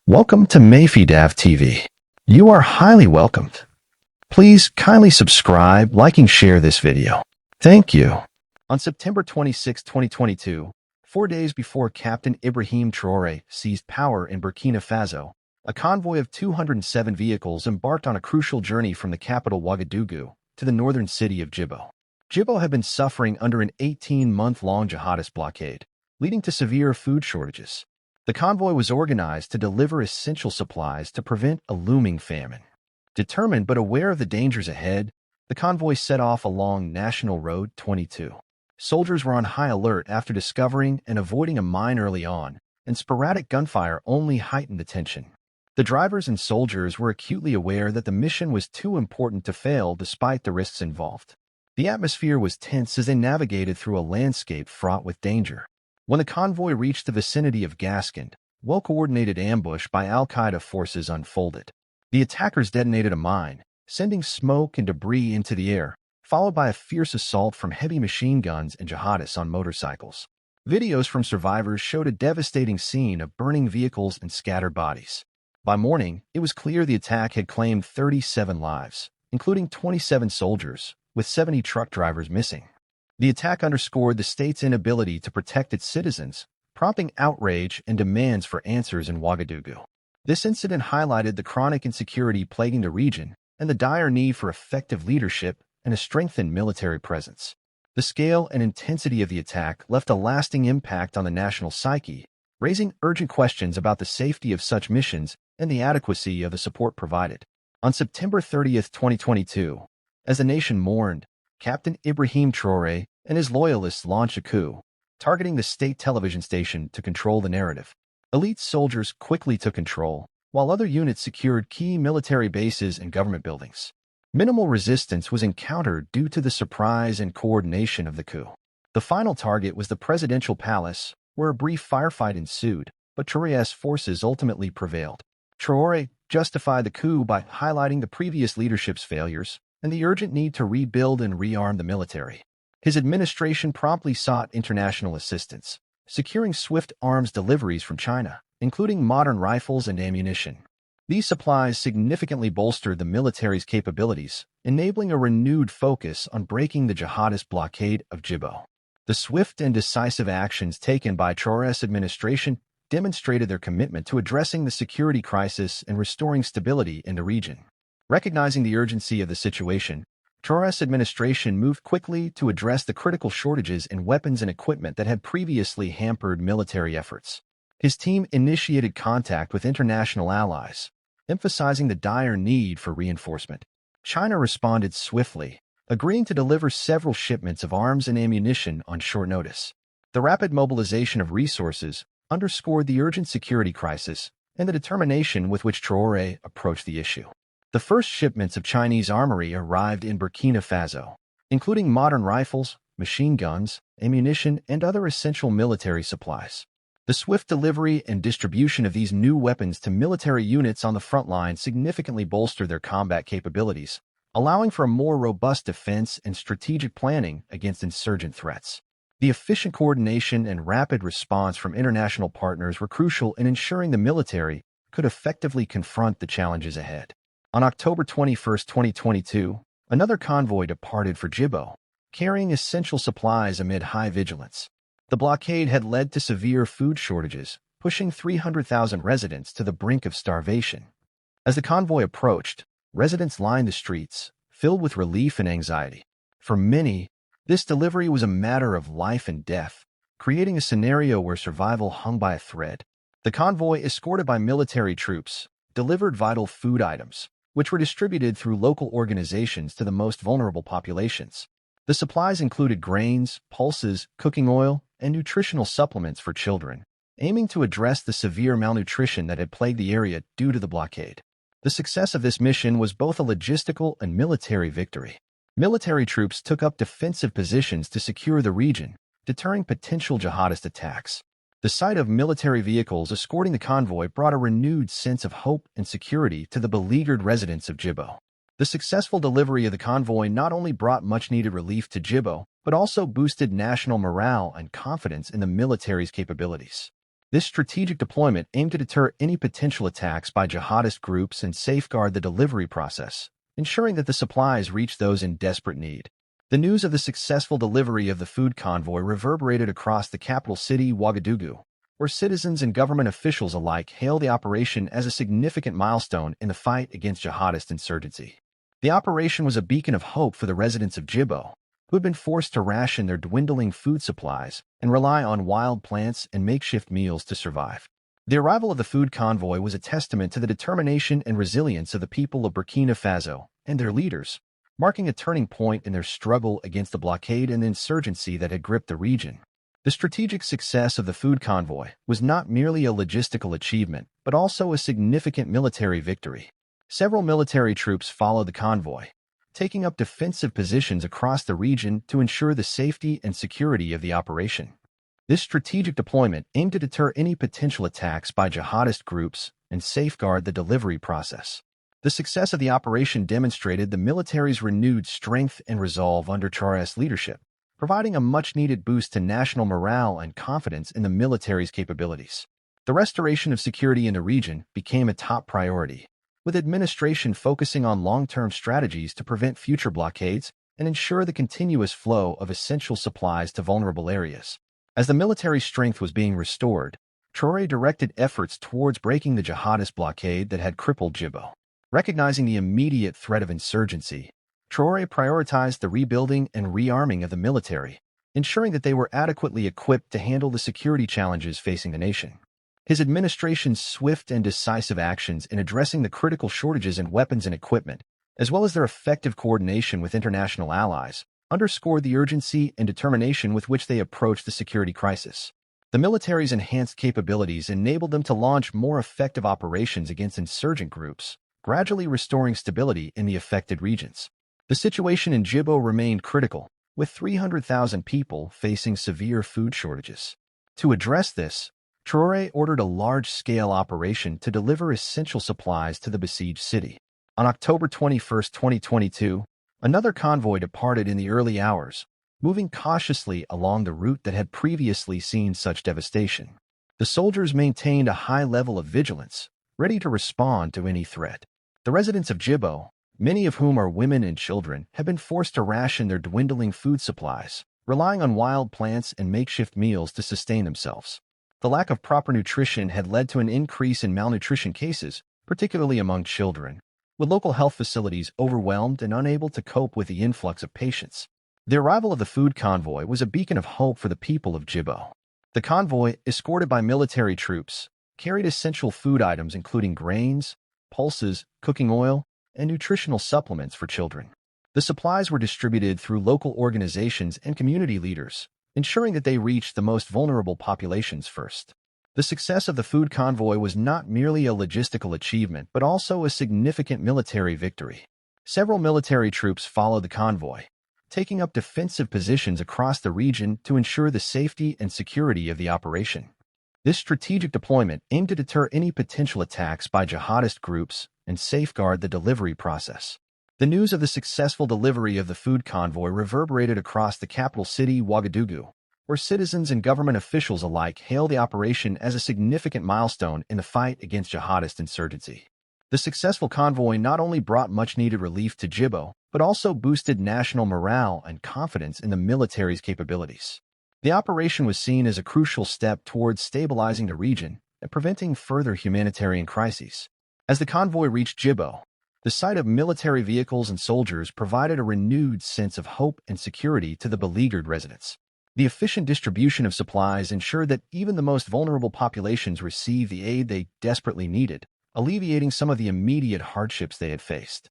Welcome to Mayfidav TV. You are highly welcomed. Please kindly subscribe, like, and share this video. Thank you. On September 26, 2022, 4 days before Captain Ibrahim Traoré seized power in Burkina Faso, a convoy of 207 vehicles embarked on a crucial journey from the capital Ouagadougou to the northern city of Djibo. Djibo had been suffering under an 18-month-long jihadist blockade, leading to severe food shortages. The convoy was organized to deliver essential supplies to prevent a looming famine. Determined but aware of the dangers ahead, the convoy set off along National Road 22. Soldiers were on high alert after discovering and avoiding a mine early on, and sporadic gunfire only heightened the tension. The drivers and soldiers were acutely aware that the mission was too important to fail despite the risks involved. The atmosphere was tense as they navigated through a landscape fraught with danger. When the convoy reached the vicinity of Gascond, well-coordinated ambush by Al-Qaeda forces unfolded. The attackers detonated a mine, sending smoke and debris into the air, followed by a fierce assault from heavy machine guns and jihadists on motorcycles. Videos from survivors showed a devastating scene of burning vehicles and scattered bodies. By morning, it was clear the attack had claimed 37 lives, including 27 soldiers, with 70 truck drivers missing. The attack underscored the state's inability to protect its citizens, prompting outrage and demands for answers in Ouagadougou. This incident highlighted the chronic insecurity plaguing the region and the dire need for effective leadership and a strengthened military presence. The scale and intensity of the attack left a lasting impact on the national psyche, raising urgent questions about the safety of such missions and the adequacy of the support provided. On September 30, 2022, as the nation mourned, Captain Ibrahim Traoré and his loyalists launched a coup, targeting the state television station to control the narrative. Elite soldiers quickly took control, while other units secured key military bases and government buildings. Minimal resistance was encountered due to the surprise and coordination of the coup. The final target was the presidential palace, where a brief firefight ensued, but Traoré's forces ultimately prevailed. Traoré justified the coup by highlighting the previous leadership's failures and the urgent need to rebuild and rearm the military. His administration promptly sought international assistance, securing swift arms deliveries from China, including modern rifles and ammunition. These supplies significantly bolstered the military's capabilities, enabling a renewed focus on breaking the jihadist blockade of Djibo. The swift and decisive actions taken by Traoré's administration demonstrated their commitment to addressing the security crisis and restoring stability in the region. Recognizing the urgency of the situation, Traoré's administration moved quickly to address the critical shortages in weapons and equipment that had previously hampered military efforts. His team initiated contact with international allies, emphasizing the dire need for reinforcement. China responded swiftly, agreeing to deliver several shipments of arms and ammunition on short notice. The rapid mobilization of resources underscored the urgent security crisis and the determination with which Traoré approached the issue. The first shipments of Chinese armory arrived in Burkina Faso, including modern rifles, machine guns, ammunition, and other essential military supplies. The swift delivery and distribution of these new weapons to military units on the front line significantly bolstered their combat capabilities, allowing for a more robust defense and strategic planning against insurgent threats. The efficient coordination and rapid response from international partners were crucial in ensuring the military could effectively confront the challenges ahead. On October 21, 2022, another convoy departed for Djibo, carrying essential supplies amid high vigilance. The blockade had led to severe food shortages, pushing 300,000 residents to the brink of starvation. As the convoy approached, residents lined the streets, filled with relief and anxiety. For many, this delivery was a matter of life and death, creating a scenario where survival hung by a thread. The convoy, escorted by military troops, delivered vital food items, which were distributed through local organizations to the most vulnerable populations. The supplies included grains, pulses, cooking oil, and nutritional supplements for children, aiming to address the severe malnutrition that had plagued the area due to the blockade. The success of this mission was both a logistical and military victory. Military troops took up defensive positions to secure the region, deterring potential jihadist attacks. The sight of military vehicles escorting the convoy brought a renewed sense of hope and security to the beleaguered residents of Djibo. The successful delivery of the convoy not only brought much-needed relief to Djibo, but also boosted national morale and confidence in the military's capabilities. This strategic deployment aimed to deter any potential attacks by jihadist groups and safeguard the delivery process, ensuring that the supplies reach those in desperate need. The news of the successful delivery of the food convoy reverberated across the capital city, Ouagadougou, where citizens and government officials alike hailed the operation as a significant milestone in the fight against jihadist insurgency. The operation was a beacon of hope for the residents of Djibo, who had been forced to ration their dwindling food supplies and rely on wild plants and makeshift meals to survive. The arrival of the food convoy was a testament to the determination and resilience of the people of Burkina Faso and their leaders, marking a turning point in their struggle against the blockade and insurgency that had gripped the region. The strategic success of the food convoy was not merely a logistical achievement, but also a significant military victory. Several military troops followed the convoy, taking up defensive positions across the region to ensure the safety and security of the operation. This strategic deployment aimed to deter any potential attacks by jihadist groups and safeguard the delivery process. The success of the operation demonstrated the military's renewed strength and resolve under Traore's leadership, providing a much-needed boost to national morale and confidence in the military's capabilities. The restoration of security in the region became a top priority, with administration focusing on long-term strategies to prevent future blockades and ensure the continuous flow of essential supplies to vulnerable areas. As the military strength was being restored, Traoré directed efforts towards breaking the jihadist blockade that had crippled Djibo. Recognizing the immediate threat of insurgency, Traoré prioritized the rebuilding and rearming of the military, ensuring that they were adequately equipped to handle the security challenges facing the nation. His administration's swift and decisive actions in addressing the critical shortages in weapons and equipment, as well as their effective coordination with international allies, underscored the urgency and determination with which they approached the security crisis. The military's enhanced capabilities enabled them to launch more effective operations against insurgent groups, gradually restoring stability in the affected regions. The situation in Djibo remained critical, with 300,000 people facing severe food shortages. To address this, Traoré ordered a large-scale operation to deliver essential supplies to the besieged city. On October 21, 2022, another convoy departed in the early hours, moving cautiously along the route that had previously seen such devastation. The soldiers maintained a high level of vigilance, ready to respond to any threat. The residents of Djibo, many of whom are women and children, have been forced to ration their dwindling food supplies, relying on wild plants and makeshift meals to sustain themselves. The lack of proper nutrition had led to an increase in malnutrition cases, particularly among children, with local health facilities overwhelmed and unable to cope with the influx of patients. The arrival of the food convoy was a beacon of hope for the people of Djibo. The convoy, escorted by military troops, carried essential food items including grains, pulses, cooking oil, and nutritional supplements for children. The supplies were distributed through local organizations and community leaders, ensuring that they reached the most vulnerable populations first. The success of the food convoy was not merely a logistical achievement, but also a significant military victory. Several military troops followed the convoy, taking up defensive positions across the region to ensure the safety and security of the operation. This strategic deployment aimed to deter any potential attacks by jihadist groups and safeguard the delivery process. The news of the successful delivery of the food convoy reverberated across the capital city, Ouagadougou, where citizens and government officials alike hailed the operation as a significant milestone in the fight against jihadist insurgency. The successful convoy not only brought much-needed relief to Djibo, but also boosted national morale and confidence in the military's capabilities. The operation was seen as a crucial step towards stabilizing the region and preventing further humanitarian crises. As the convoy reached Djibo, the sight of military vehicles and soldiers provided a renewed sense of hope and security to the beleaguered residents. The efficient distribution of supplies ensured that even the most vulnerable populations received the aid they desperately needed, alleviating some of the immediate hardships they had faced.